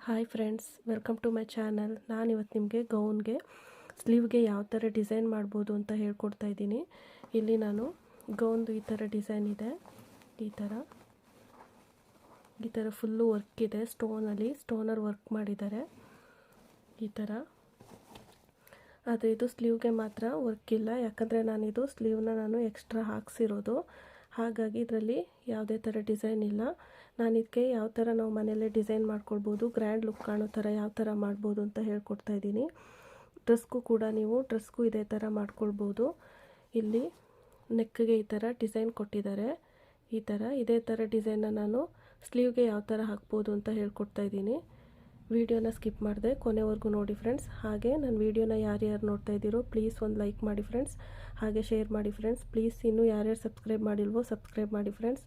Hi friends, welcome to my channel. ನಾನಿವತ್ತು ನಿಮಗೆ ಗೌನ್ಗೆ ಸ್ಲೀವ್ಗೆ ಯಾವ ಥರ ಡಿಸೈನ್ ಮಾಡ್ಬೋದು ಅಂತ ಹೇಳ್ಕೊಡ್ತಾ ಇದ್ದೀನಿ. ಇಲ್ಲಿ ನಾನು ಗೌನ್ದು ಈ ಥರ ಡಿಸೈನ್ ಇದೆ. ಈ ಥರ ಫುಲ್ಲು ವರ್ಕ್ ಇದೆ. ಸ್ಟೋನರ್ ವರ್ಕ್ ಮಾಡಿದ್ದಾರೆ ಈ ಥರ. ಆದರೆ ಇದು ಸ್ಲೀವ್ಗೆ ಮಾತ್ರ ವರ್ಕ್ ಇಲ್ಲ, ಯಾಕಂದರೆ ನಾನಿದು ಸ್ಲೀವ್ನ ಎಕ್ಸ್ಟ್ರಾ ಹಾಕ್ಸಿರೋದು. ಹಾಗಾಗಿ ಇದರಲ್ಲಿ ಯಾವುದೇ ಥರ ಡಿಸೈನ್ ಇಲ್ಲ. ನಾನು ಇದಕ್ಕೆ ಯಾವ ಥರ ನಾವು ಮನೆಯಲ್ಲೇ ಡಿಸೈನ್ ಮಾಡ್ಕೊಳ್ಬೋದು, ಗ್ರ್ಯಾಂಡ್ ಲುಕ್ ಕಾಣೋ ಥರ ಯಾವ ಥರ ಮಾಡ್ಬೋದು ಅಂತ ಹೇಳ್ಕೊಡ್ತಾ ಇದ್ದೀನಿ. ಡ್ರೆಸ್ಗೂ ಇದೇ ಥರ ಮಾಡ್ಕೊಳ್ಬೋದು. ಇಲ್ಲಿ ನೆಕ್ಗೆ ಈ ಥರ ಡಿಸೈನ್ ಕೊಟ್ಟಿದ್ದಾರೆ. ಇದೇ ಥರ ಡಿಸೈನ್ನ ನಾನು ಸ್ಲೀವ್ಗೆ ಯಾವ ಥರ ಹಾಕ್ಬೋದು ಅಂತ ಹೇಳ್ಕೊಡ್ತಾ ಇದ್ದೀನಿ. ವಿಡಿಯೋನ ಸ್ಕಿಪ್ ಮಾಡಿದೆ, ಕೊನೆವರೆಗೂ ನೋಡಿ ಫ್ರೆಂಡ್ಸ್. ಹಾಗೆ ನನ್ನ ವಿಡಿಯೋನ ಯಾರ್ಯಾರು ನೋಡ್ತಾ ಇದ್ದೀರೋ ಪ್ಲೀಸ್ ಒಂದು ಲೈಕ್ ಮಾಡಿ ಫ್ರೆಂಡ್ಸ್, ಹಾಗೆ ಶೇರ್ ಮಾಡಿ ಫ್ರೆಂಡ್ಸ್. ಪ್ಲೀಸ್ ಇನ್ನೂ ಯಾರ್ಯಾರು ಸಬ್ಸ್ಕ್ರೈಬ್ ಮಾಡಿಲ್ವೋ ಸಬ್ಸ್ಕ್ರೈಬ್ ಮಾಡಿ ಫ್ರೆಂಡ್ಸ್.